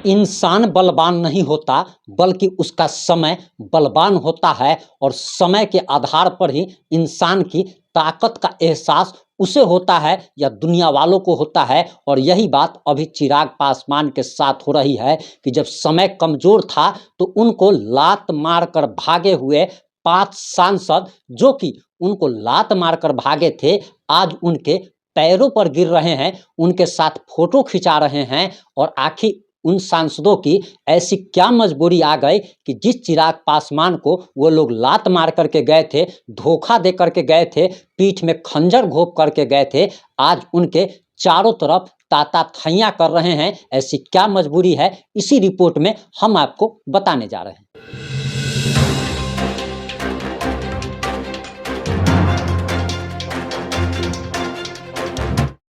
इंसान बलवान नहीं होता बल्कि उसका समय बलवान होता है और समय के आधार पर ही इंसान की ताकत का एहसास उसे होता है या दुनिया वालों को होता है। और यही बात अभी चिराग पासवान के साथ हो रही है कि जब समय कमजोर था तो उनको लात मारकर भागे हुए 5 सांसद जो कि उनको लात मारकर भागे थे, आज उनके पैरों पर गिर रहे हैं, उनके साथ फोटो खिंचा रहे हैं। और आखिर उन सांसदों की ऐसी क्या मजबूरी आ गई कि जिस चिराग पासवान को वो लोग लात मार करके गए थे, धोखा दे करके गए थे, पीठ में खंजर घोंप करके गए थे, आज उनके चारों तरफ ताता थैया कर रहे हैं। ऐसी क्या मजबूरी है, इसी रिपोर्ट में हम आपको बताने जा रहे हैं।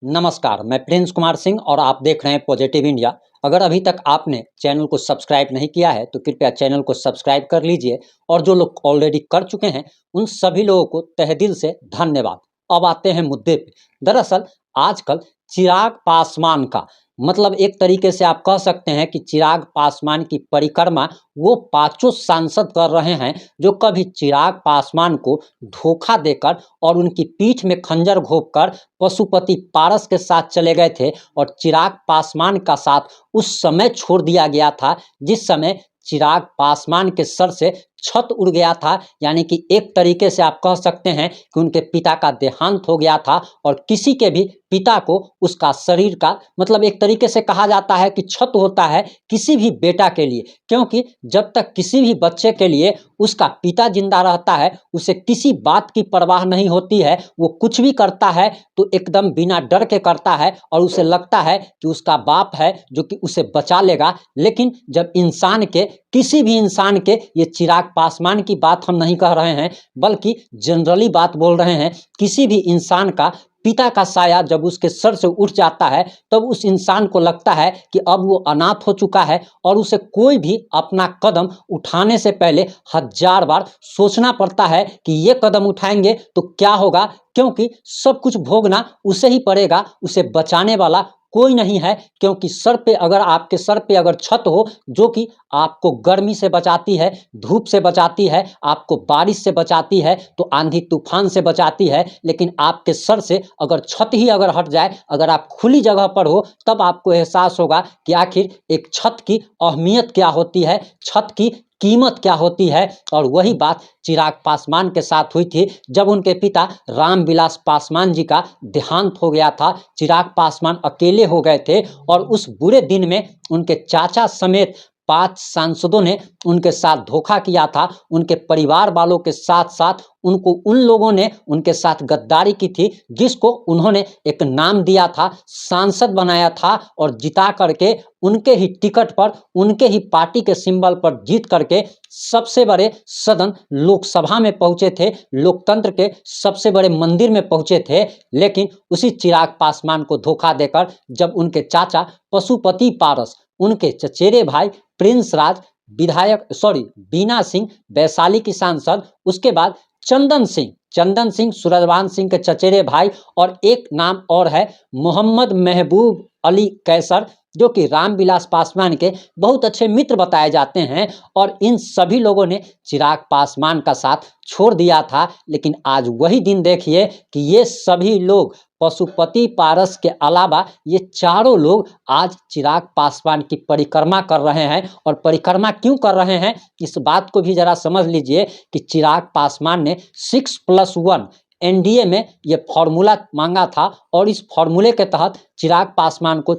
नमस्कार, मैं प्रिंस कुमार सिंह और आप देख रहे हैं पॉजिटिव इंडिया। अगर अभी तक आपने चैनल को सब्सक्राइब नहीं किया है तो कृपया चैनल को सब्सक्राइब कर लीजिए, और जो लोग ऑलरेडी कर चुके हैं उन सभी लोगों को तहे दिल से धन्यवाद। अब आते हैं मुद्दे पे। दरअसल आजकल चिराग पासवान का मतलब एक तरीके से आप कह सकते हैं कि चिराग पासवान की परिक्रमा वो 5 सांसद कर रहे हैं जो कभी चिराग पासवान को धोखा देकर और उनकी पीठ में खंजर घोंपकर पशुपति पारस के साथ चले गए थे। और चिराग पासवान का साथ उस समय छोड़ दिया गया था जिस समय चिराग पासवान के सर से छत उड़ गया था, यानी कि एक तरीके से आप कह सकते हैं कि उनके पिता का देहांत हो गया था। और किसी के भी पिता को उसका शरीर का मतलब एक तरीके से कहा जाता है कि छत होता है किसी भी बेटा के लिए, क्योंकि जब तक किसी भी बच्चे के लिए उसका पिता जिंदा रहता है उसे किसी बात की परवाह नहीं होती है। वो कुछ भी करता है तो एकदम बिना डर के करता है और उसे लगता है कि उसका बाप है जो कि उसे बचा लेगा। लेकिन जब इंसान के किसी भी इंसान के, ये चिराग पासवान की बात हम नहीं कह रहे हैं बल्कि जनरली बात बोल रहे हैं, किसी भी इंसान का पिता का साया जब उसके सर से उठ जाता है तब उस इंसान को लगता है कि अब वो अनाथ हो चुका है और उसे कोई भी अपना कदम उठाने से पहले 1000 बार सोचना पड़ता है कि ये कदम उठाएंगे तो क्या होगा, क्योंकि सब कुछ भोगना उसे ही पड़ेगा, उसे बचाने वाला कोई नहीं है। क्योंकि सर पे अगर आपके सर पे अगर छत हो जो कि आपको गर्मी से बचाती है, धूप से बचाती है, आपको बारिश से बचाती है, तो आंधी तूफान से बचाती है, लेकिन आपके सर से अगर छत ही अगर हट जाए, अगर आप खुली जगह पर हो, तब आपको एहसास होगा कि आखिर एक छत की अहमियत क्या होती है, छत की कीमत क्या होती है। और वही बात चिराग पासवान के साथ हुई थी जब उनके पिता रामविलास पासवान जी का देहांत हो गया था। चिराग पासवान अकेले हो गए थे और उस बुरे दिन में उनके चाचा समेत 5 सांसदों ने उनके साथ धोखा किया था। उनके परिवार वालों के साथ साथ उनको उन लोगों ने उनके साथ गद्दारी की थी जिसको उन्होंने एक नाम दिया था, सांसद बनाया था, और जिता करके उनके ही टिकट पर, उनके ही पार्टी के सिंबल पर जीत करके सबसे बड़े सदन लोकसभा में पहुंचे थे, लोकतंत्र के सबसे बड़े मंदिर में पहुंचे थे। लेकिन उसी चिराग पासवान को धोखा देकर जब उनके चाचा पशुपति पारस, उनके चचेरे भाई प्रिंस राज बीना सिंह वैशाली की सांसद, उसके बाद चंदन सिंह सूरजवान सिंह के चचेरे भाई, और एक नाम और है मोहम्मद महबूब अली कैसर जो कि रामविलास पासवान के बहुत अच्छे मित्र बताए जाते हैं। और इन सभी लोगों ने चिराग पासवान का साथ छोड़ दिया था। लेकिन आज वही दिन देखिए कि ये सभी लोग, पशुपति पारस के अलावा ये चारों लोग आज चिराग पासवान की परिक्रमा कर रहे हैं। और परिक्रमा क्यों कर रहे हैं इस बात को भी जरा समझ लीजिए कि चिराग पासवान ने 6+1 एनडीए में ये फॉर्मूला मांगा था और इस फॉर्मूले के तहत चिराग पासवान को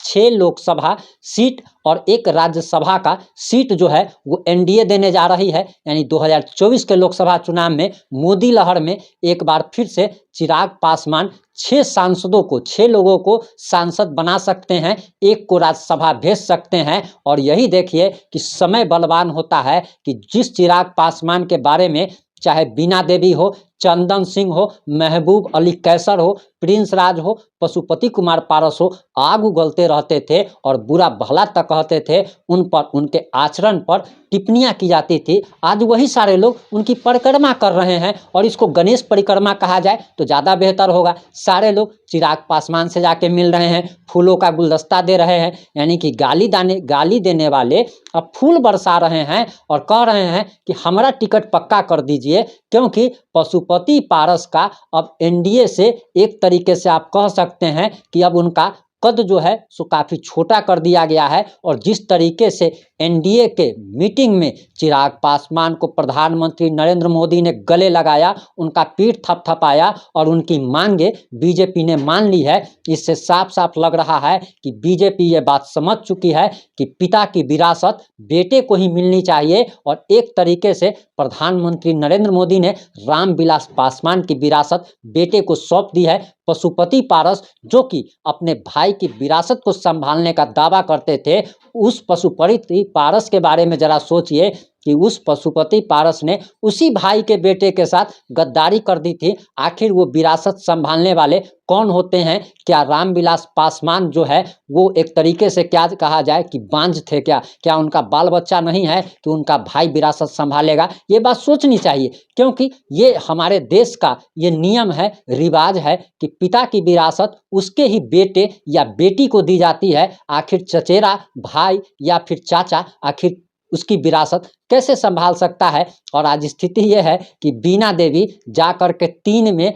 6 लोकसभा सीट और 1 राज्यसभा का सीट जो है वो एनडीए देने जा रही है। यानी 2024 के लोकसभा चुनाव में मोदी लहर में एक बार फिर से चिराग पासवान 6 लोगों को सांसद बना सकते हैं, 1 को राज्यसभा भेज सकते हैं। और यही देखिए कि समय बलवान होता है कि जिस चिराग पासवान के बारे में चाहे बीना देवी हो, चंदन सिंह हो, महबूब अली कैसर हो, प्रिंस राज हो, पशुपति कुमार पारस हो, आग उगलते रहते थे और बुरा भला तक कहते थे, उन पर, उनके आचरण पर टिप्पणियां की जाती थी। आज वही सारे लोग उनकी परिक्रमा कर रहे हैं और इसको गणेश परिक्रमा कहा जाए तो ज़्यादा बेहतर होगा। सारे लोग चिराग पासवान से जाके मिल रहे हैं, फूलों का गुलदस्ता दे रहे हैं, यानी कि गाली देने वाले अब फूल बरसा रहे हैं और कह रहे हैं कि हमारा टिकट पक्का कर दीजिए, क्योंकि पशुपति पारस का अब एनडीए से एक तरीके से आप कह सकते हैं कि अब उनका कद जो है सो काफ़ी छोटा कर दिया गया है। और जिस तरीके से एनडीए के मीटिंग में चिराग पासवान को प्रधानमंत्री नरेंद्र मोदी ने गले लगाया, उनका पीठ थपथपाया और उनकी मांगे बीजेपी ने मान ली है, इससे साफ साफ लग रहा है कि बीजेपी ये बात समझ चुकी है कि पिता की विरासत बेटे को ही मिलनी चाहिए। और एक तरीके से प्रधानमंत्री नरेंद्र मोदी ने रामविलास पासवान की विरासत बेटे को सौंप दी है। पशुपति पारस जो कि अपने भाई की विरासत को संभालने का दावा करते थे, उस पशुपति पारस के बारे में जरा सोचिए कि उस पशुपति पारस ने उसी भाई के बेटे के साथ गद्दारी कर दी थी। आखिर वो विरासत संभालने वाले कौन होते हैं? क्या रामविलास पासवान जो है वो एक तरीके से क्या कहा जाए कि बांझ थे क्या? क्या उनका बाल बच्चा नहीं है कि उनका भाई विरासत संभालेगा? ये बात सोचनी चाहिए, क्योंकि ये हमारे देश का ये नियम है, रिवाज है कि पिता की विरासत उसके ही बेटे या बेटी को दी जाती है। आखिर चचेरा भाई या फिर चाचा आखिर उसकी विरासत कैसे संभाल सकता है? और आज स्थिति यह है कि बीना देवी जा कर के दिन में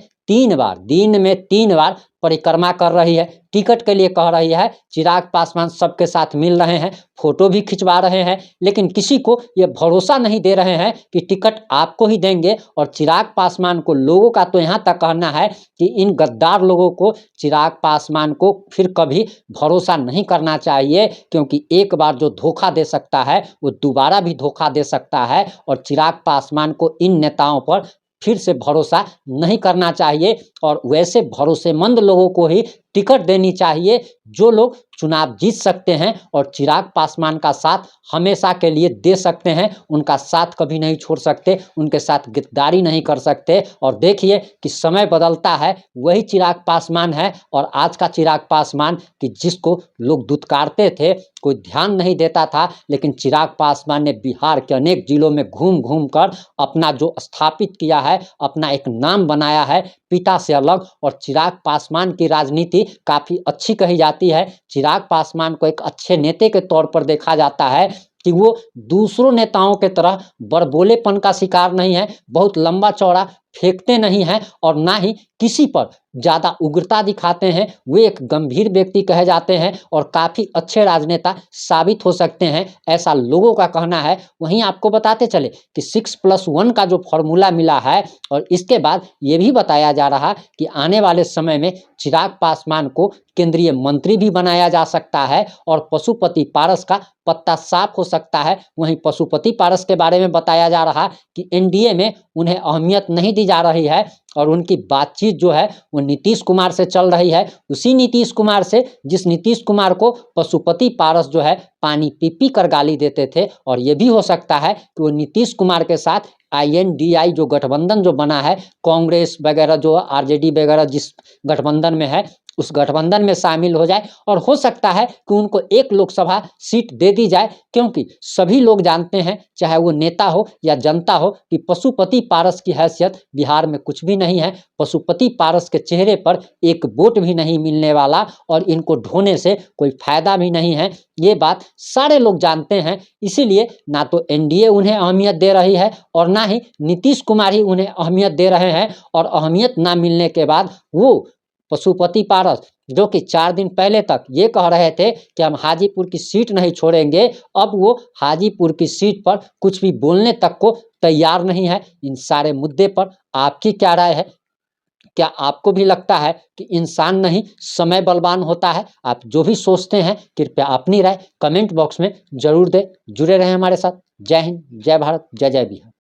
तीन बार परिक्रमा कर रही है, टिकट के लिए कह रही है। चिराग पासवान सबके साथ मिल रहे हैं, फोटो भी खिंचवा रहे हैं, लेकिन किसी को ये भरोसा नहीं दे रहे हैं कि टिकट आपको ही देंगे। और चिराग पासवान को लोगों का तो यहाँ तक कहना है कि इन गद्दार लोगों को चिराग पासवान को फिर कभी भरोसा नहीं करना चाहिए, क्योंकि एक बार जो धोखा दे सकता है वो दोबारा भी धोखा दे सकता है। और चिराग पासवान को इन नेताओं पर फिर से भरोसा नहीं करना चाहिए और वैसे भरोसेमंद लोगों को ही टिकट देनी चाहिए जो लोग चुनाव जीत सकते हैं और चिराग पासवान का साथ हमेशा के लिए दे सकते हैं। उनका साथ कभी नहीं छोड़ सकते, उनके साथ गद्दारी नहीं कर सकते। और देखिए कि समय बदलता है, वही चिराग पासवान है और आज का चिराग पासवान कि जिसको लोग दुत्कारते थे, कोई ध्यान नहीं देता था, लेकिन चिराग पासवान ने बिहार के अनेक जिलों में घूम घूम कर अपना जो स्थापित किया है, अपना एक नाम बनाया है पिता से अलग। और चिराग पासवान की राजनीति काफ़ी अच्छी कही जाती है। चिराग पासवान को एक अच्छे नेता के तौर पर देखा जाता है कि वो दूसरों नेताओं के तरह बड़बोलेपन का शिकार नहीं है, बहुत लंबा चौड़ा फेंकते नहीं हैं और ना ही किसी पर ज़्यादा उग्रता दिखाते हैं। वे एक गंभीर व्यक्ति कहे जाते हैं और काफ़ी अच्छे राजनेता साबित हो सकते हैं, ऐसा लोगों का कहना है। वहीं आपको बताते चले कि 6+1 का जो फॉर्मूला मिला है और इसके बाद ये भी बताया जा रहा कि आने वाले समय में चिराग पासवान को केंद्रीय मंत्री भी बनाया जा सकता है और पशुपति पारस का पत्ता साफ हो सकता है। वहीं पशुपति पारस के बारे में बताया जा रहा कि एनडीए में उन्हें अहमियत नहीं दी जा रही है और उनकी बातचीत जो है वो नीतीश कुमार से चल रही है, उसी नीतीश कुमार से जिस नीतीश कुमार को पशुपति पारस जो है पानी पी पी कर गाली देते थे। और ये भी हो सकता है कि वो नीतीश कुमार के साथ INDI जो गठबंधन जो बना है, कांग्रेस वगैरह जो आरजेडी वगैरह जिस गठबंधन में है, उस गठबंधन में शामिल हो जाए और हो सकता है कि उनको एक लोकसभा सीट दे दी जाए, क्योंकि सभी लोग जानते हैं, चाहे वो नेता हो या जनता हो, कि पशुपति पारस की हैसियत बिहार में कुछ भी नहीं है। पशुपति पारस के चेहरे पर एक वोट भी नहीं मिलने वाला और इनको ढोने से कोई फायदा भी नहीं है, ये बात सारे लोग जानते हैं। इसीलिए ना तो एनडीए उन्हें अहमियत दे रही है और ना ही नीतीश कुमार ही उन्हें अहमियत दे रहे हैं। और अहमियत ना मिलने के बाद वो पशुपति पारस जो कि 4 दिन पहले तक ये कह रहे थे कि हम हाजीपुर की सीट नहीं छोड़ेंगे, अब वो हाजीपुर की सीट पर कुछ भी बोलने तक को तैयार नहीं है। इन सारे मुद्दे पर आपकी क्या राय है? क्या आपको भी लगता है कि इंसान नहीं समय बलवान होता है? आप जो भी सोचते हैं कृपया अपनी राय कमेंट बॉक्स में जरूर दें। जुड़े रहें हमारे साथ। जय हिंद, जय भारत, जय जय बिहार।